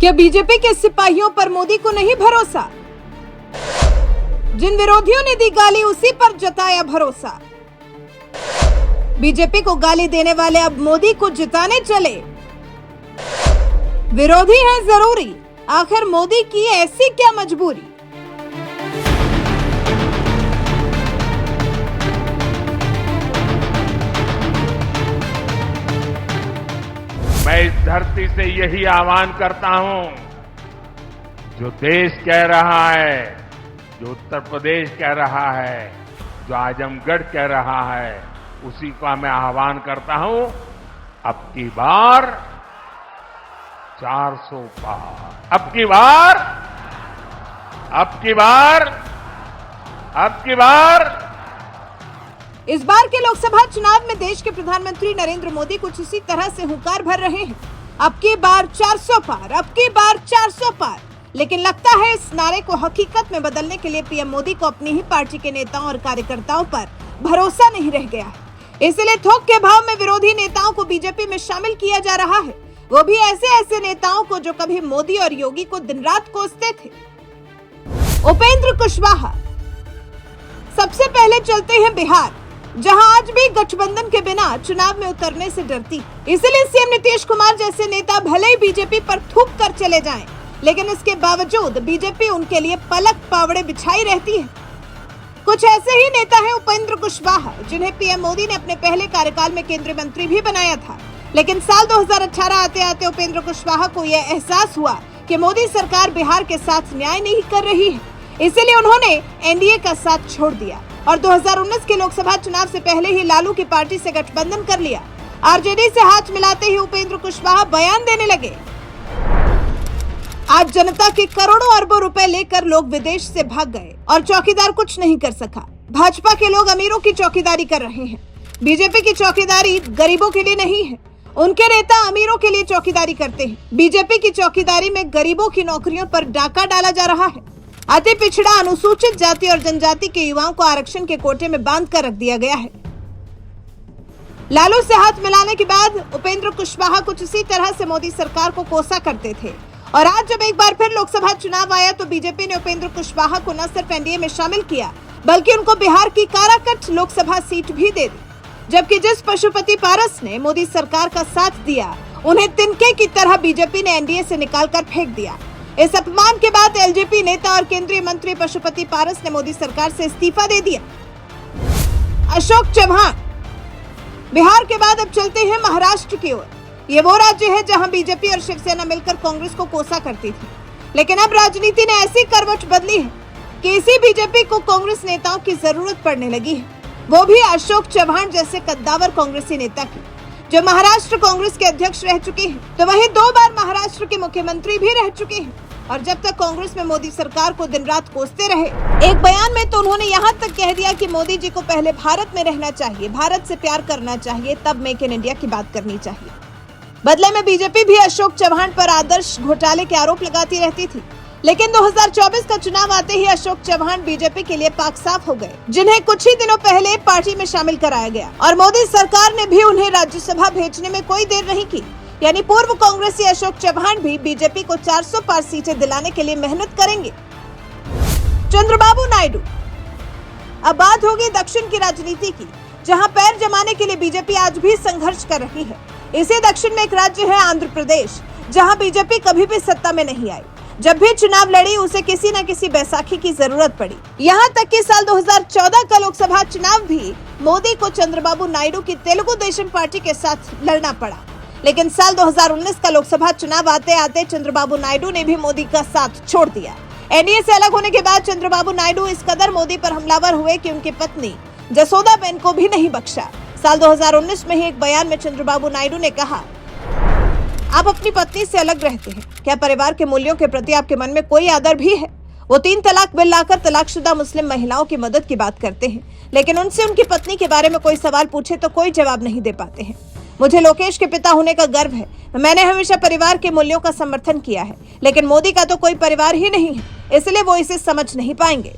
क्या बीजेपी के सिपाहियों पर मोदी को नहीं भरोसा? जिन विरोधियों ने दी गाली उसी पर जताया भरोसा। बीजेपी को गाली देने वाले अब मोदी को जिताने चले। विरोधी हैं जरूरी, आखिर मोदी की ऐसी क्या मजबूरी? मैं इस धरती से यही आह्वान करता हूं, जो देश कह रहा है, जो उत्तर प्रदेश कह रहा है, जो आजमगढ़ कह रहा है, उसी का मैं आह्वान करता हूं, अब की बार 400 पार। अब की बार इस बार के लोकसभा चुनाव में देश के प्रधानमंत्री नरेंद्र मोदी कुछ इसी तरह से हुंकार भर रहे हैं। अब की बार 400 पार, अब की बार 400 पार। लेकिन लगता है इस नारे को हकीकत में बदलने के लिए पीएम मोदी को अपनी ही पार्टी के नेताओं और कार्यकर्ताओं पर भरोसा नहीं रह गया है। इसलिए थोक के भाव में विरोधी नेताओं को बीजेपी में शामिल किया जा रहा है, वो भी ऐसे नेताओं को जो कभी मोदी और योगी को दिन रात कोसते थे। उपेंद्र कुशवाहा। सबसे पहले चलते हैं बिहार, जहां आज भी गठबंधन के बिना चुनाव में उतरने से डरती। इसलिए सीएम नीतीश कुमार जैसे नेता भले ही बीजेपी पर थूक कर चले जाएं, लेकिन इसके बावजूद बीजेपी उनके लिए पलक पावड़े बिछाई रहती है। कुछ ऐसे ही नेता हैं उपेंद्र कुशवाहा, जिन्हें पीएम मोदी ने अपने पहले कार्यकाल में केंद्रीय मंत्री भी बनाया था। लेकिन साल 2018 आते आते उपेंद्र कुशवाहा को यह एहसास हुआ कि मोदी सरकार बिहार के साथ न्याय नहीं कर रही है, इसीलिए उन्होंने एनडीए का साथ छोड़ दिया और 2019 के लोकसभा चुनाव से पहले ही लालू की पार्टी से गठबंधन कर लिया। आरजेडी से हाथ मिलाते ही उपेंद्र कुशवाहा बयान देने लगे। आज जनता के करोड़ों अरबों रुपए लेकर लोग विदेश से भाग गए और चौकीदार कुछ नहीं कर सका। भाजपा के लोग अमीरों की चौकीदारी कर रहे हैं। बीजेपी की चौकीदारी गरीबों के लिए नहीं है, उनके नेता अमीरों के लिए चौकीदारी करते हैं। बीजेपी की चौकीदारी में गरीबों की नौकरियों पर डाका डाला जा रहा है। अति पिछड़ा, अनुसूचित जाति और जनजाति के युवाओं को आरक्षण के कोटे में बांध कर रख दिया गया है। लालू से हाथ मिलाने के बाद उपेंद्र कुशवाहा कुछ इसी तरह से मोदी सरकार को कोसा करते थे और आज जब एक बार फिर लोकसभा चुनाव आया तो बीजेपी ने उपेंद्र कुशवाहा को न सिर्फ एनडीए में शामिल किया, बल्कि उनको बिहार की काराकट लोकसभा सीट भी दे दी। जबकि जिस पशुपति पारस ने मोदी सरकार का साथ दिया, उन्हें तिनके की तरह बीजेपी ने एनडीए से निकालकर फेंक दिया। इस अपमान के बाद एलजेपी नेता और केंद्रीय मंत्री पशुपति पारस ने मोदी सरकार से इस्तीफा दे दिया। अशोक चव्हाण। बिहार के बाद अब चलते हैं महाराष्ट्र की ओर। ये वो राज्य है जहां बीजेपी और शिवसेना मिलकर कांग्रेस को कोसा करती थी, लेकिन अब राजनीति ने ऐसी करवट बदली है कि इसी बीजेपी को कांग्रेस नेताओं की जरूरत पड़ने लगी है, वो भी अशोक चव्हाण जैसे कद्दावर कांग्रेसी नेता की, जो महाराष्ट्र कांग्रेस के अध्यक्ष रह चुके हैं, तो वहीं 2 बार महाराष्ट्र के मुख्यमंत्री भी रह चुके हैं। और जब तक कांग्रेस में मोदी सरकार को दिन रात कोसते रहे, एक बयान में तो उन्होंने यहाँ तक कह दिया कि मोदी जी को पहले भारत में रहना चाहिए, भारत से प्यार करना चाहिए, तब मेक इन इंडिया की बात करनी चाहिए। बदले में बीजेपी भी अशोक चव्हाण पर आदर्श घोटाले के आरोप लगाती रहती थी, लेकिन 2024 का चुनाव आते ही अशोक चव्हाण बीजेपी के लिए पाक साफ हो गए, जिन्हें कुछ ही दिनों पहले पार्टी में शामिल कराया गया और मोदी सरकार ने भी उन्हें राज्यसभा भेजने में कोई देर नहीं की। यानी पूर्व कांग्रेसी अशोक चव्हाण भी बीजेपी को 400 पार सीटें दिलाने के लिए मेहनत करेंगे। चंद्रबाबू नायडू। अब बात होगी दक्षिण की राजनीति की, जहां पैर जमाने के लिए बीजेपी आज भी संघर्ष कर रही है। इसी दक्षिण में एक राज्य है आंध्र प्रदेश, जहां बीजेपी कभी भी सत्ता में नहीं आई। जब भी चुनाव लड़ी, उसे किसी न किसी बैसाखी की जरूरत पड़ी। यहाँ तक कि साल 2014 का लोकसभा चुनाव भी मोदी को चंद्रबाबू नायडू की तेलुगु देशम पार्टी के साथ लड़ना पड़ा। लेकिन साल 2019 का लोकसभा चुनाव आते आते चंद्रबाबू नायडू ने भी मोदी का साथ छोड़ दिया। एनडीए से अलग होने के बाद चंद्रबाबू नायडू इस कदर मोदी पर हमलावर हुए कि उनकी पत्नी जसोदाबेन को भी नहीं बख्शा। साल 2019 में ही एक बयान में चंद्रबाबू नायडू ने कहा, आप अपनी पत्नी से अलग रहते हैं, क्या परिवार के मूल्यों के प्रति आपके मन में कोई आदर भी है? वो 3 तलाक बिल लाकर तलाकशुदा मुस्लिम महिलाओं की मदद की बात करते हैं, लेकिन उनसे उनकी पत्नी के बारे में कोई सवाल पूछे तो कोई जवाब नहीं दे पाते हैं। मुझे लोकेश के पिता होने का गर्व है। मैंने हमेशा परिवार के मूल्यों का समर्थन किया है, लेकिन मोदी का तो कोई परिवार ही नहीं है, इसलिए वो इसे समझ नहीं पाएंगे।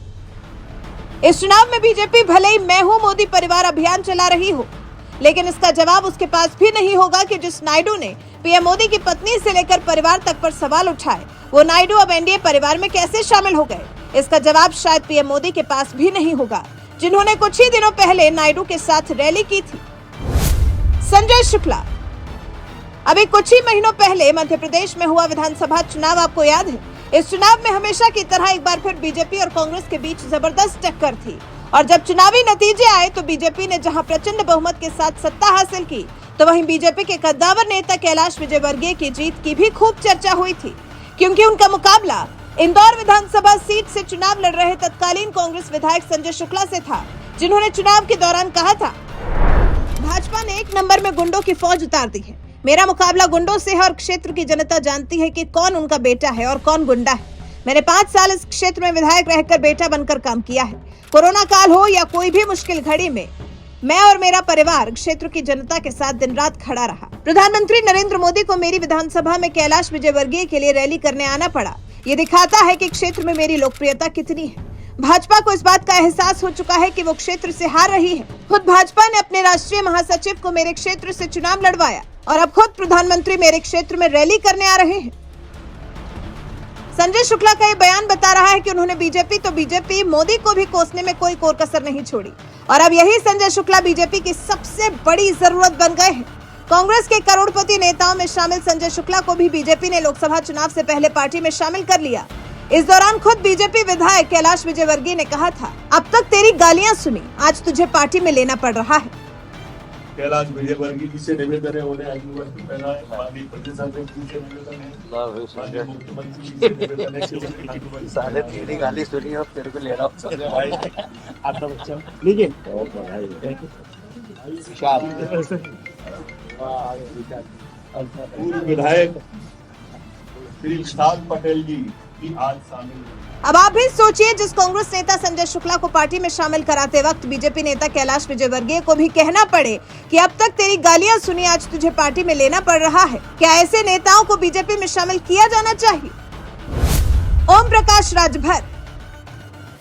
इस चुनाव में बीजेपी भले ही मैं हूं मोदी परिवार अभियान चला रही हो, लेकिन इसका जवाब उसके पास भी नहीं होगा कि जिस नायडू ने पीएम मोदी की पत्नी से लेकर परिवार तक पर सवाल उठाए, वो नायडू अब एनडीए परिवार में कैसे शामिल हो गए। इसका जवाब शायद पीएम मोदी के पास भी नहीं होगा, जिन्होंने कुछ ही दिनों पहले नायडू के साथ रैली की थी। संजय शुक्ला, अभी कुछ ही महीनों पहले मध्य प्रदेश में हुआ विधानसभा चुनाव आपको याद है। इस चुनाव में हमेशा की तरह एक बार फिर बीजेपी और कांग्रेस के बीच जबरदस्त टक्कर थी और जब चुनावी नतीजे आए तो बीजेपी ने जहां प्रचंड बहुमत के साथ सत्ता हासिल की, तो वहीं बीजेपी के कद्दावर नेता कैलाश विजयवर्गीय की जीत की भी खूब चर्चा हुई थी, क्योंकि उनका मुकाबला इंदौर विधानसभा सीट से चुनाव लड़ रहे तत्कालीन कांग्रेस विधायक संजय शुक्ला से था, जिन्होंने चुनाव के दौरान कहा था, भाजपा ने 1 नंबर में गुंडों की फौज उतार दी है। मेरा मुकाबला गुंडों से है और क्षेत्र की जनता जानती है कि कौन उनका बेटा है और कौन गुंडा है। मैंने 5 साल इस क्षेत्र में विधायक रहकर बेटा बनकर काम किया है। कोरोना काल हो या कोई भी मुश्किल घड़ी में मैं और मेरा परिवार क्षेत्र की जनता के साथ दिन रात खड़ा रहा। प्रधानमंत्री नरेंद्र मोदी को मेरी विधानसभा में कैलाश विजयवर्गीय के लिए रैली करने आना पड़ा। ये दिखाता है कि क्षेत्र में मेरी लोकप्रियता कितनी है। भाजपा को इस बात का एहसास हो चुका है कि वो क्षेत्र से हार रही है। खुद भाजपा ने अपने राष्ट्रीय महासचिव को मेरे क्षेत्र से चुनाव लड़वाया और अब खुद प्रधानमंत्री मेरे क्षेत्र में रैली करने आ रहे हैं। संजय शुक्ला का ये बयान बता रहा है कि उन्होंने बीजेपी मोदी को भी कोसने में कोई कोर कसर नहीं छोड़ी और अब यही संजय शुक्ला बीजेपी की सबसे बड़ी जरूरत बन गए हैं। कांग्रेस के करोड़पति नेताओं में शामिल संजय शुक्ला को भी बीजेपी ने लोकसभा चुनाव से पहले पार्टी में शामिल कर लिया। इस दौरान खुद बीजेपी विधायक कैलाश विजयवर्गीय ने कहा था, अब तक तेरी गालियां सुनी, आज तुझे पार्टी में लेना पड़ रहा है। कैलाश विजयवर्गीय जी से निवेदन है, उन्हें आजीवन पहला माननीय प्रदेशाध्यक्ष जी से निवेदन है, माननीय मुख्यमंत्री जी से निवेदन है कि साले तेरी गाली सुनी और तेरे को ले रहा हूँ भाई आपका बच्चा लीजिए पूर्व विधायक श्री विशाल पटेल जी भी आज शामिल हैं। अब आप भी सोचिए, जिस कांग्रेस नेता संजय शुक्ला को पार्टी में शामिल कराते वक्त बीजेपी नेता कैलाश विजयवर्गीय को भी कहना पड़े कि अब तक तेरी गालियां सुनी, आज तुझे पार्टी में लेना पड़ रहा है। क्या ऐसे नेताओं को बीजेपी में शामिल किया जाना चाहिए? ओम प्रकाश राजभर।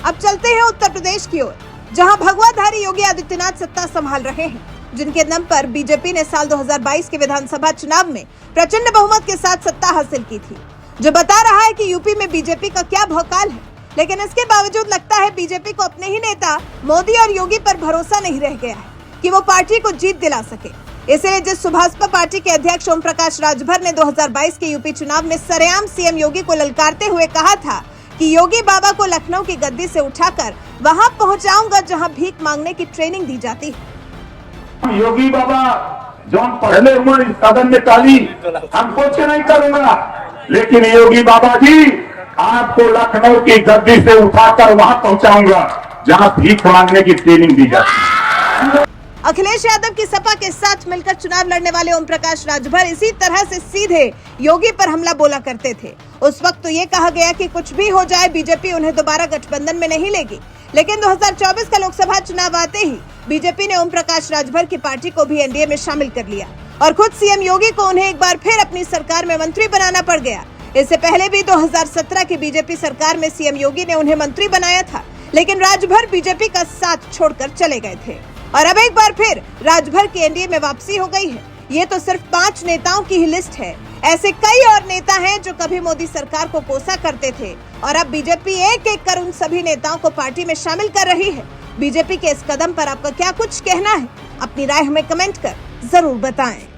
अब चलते हैं उत्तर प्रदेश की ओर, जहां भगवाधारी योगी आदित्यनाथ सत्ता संभाल रहे हैं, जिनके दम पर बीजेपी ने साल 2022 के विधानसभा चुनाव में प्रचंड बहुमत के साथ सत्ता हासिल की थी, जो बता रहा है कि यूपी में बीजेपी का क्या भौकाल है। लेकिन इसके बावजूद लगता है बीजेपी को अपने ही नेता मोदी और योगी पर भरोसा नहीं रह गया है कि वो पार्टी को जीत दिला सके। इसलिए जिस सुभाषपा पार्टी के अध्यक्ष ओम प्रकाश राजभर ने 2022 के यूपी चुनाव में सरेआम सीएम योगी को ललकारते हुए कहा था कि योगी बाबा को लखनऊ की गद्दी से उठाकर वहां पहुंचाऊंगा जहां भीख मांगने की ट्रेनिंग दी जाती है। योगी बाबा जो पहले हुए इस कदम में ताली हम कुछ नहीं करूंगा, लेकिन योगी बाबा जी आपको लखनऊ की गद्दी से उठाकर वहां पहुंचाऊंगा जहां भीख मांगने की ट्रेनिंग दी जाती है। अखिलेश यादव की सपा के साथ मिलकर चुनाव लड़ने वाले ओम प्रकाश राजभर इसी तरह से सीधे योगी पर हमला बोला करते थे। उस वक्त तो ये कहा गया कि कुछ भी हो जाए बीजेपी उन्हें दोबारा गठबंधन में नहीं लेगी, लेकिन 2024 का लोकसभा चुनाव आते ही बीजेपी ने ओम प्रकाश राजभर की पार्टी को भी एनडीए में शामिल कर लिया और खुद सीएम योगी को उन्हें एक बार फिर अपनी सरकार में मंत्री बनाना पड़ गया। इससे पहले भी 2017 की बीजेपी सरकार में सीएम योगी ने उन्हें मंत्री बनाया था, लेकिन राजभर बीजेपी का साथ छोड़कर चले गए थे और अब एक बार फिर राजभर की एनडीए में वापसी हो गई है। ये तो सिर्फ 5 नेताओं की ही लिस्ट है। ऐसे कई और नेता हैं जो कभी मोदी सरकार को कोसा करते थे और अब बीजेपी एक एक कर उन सभी नेताओं को पार्टी में शामिल कर रही है। बीजेपी के इस कदम पर आपका क्या कुछ कहना है? अपनी राय हमें कमेंट कर जरूर बताएं।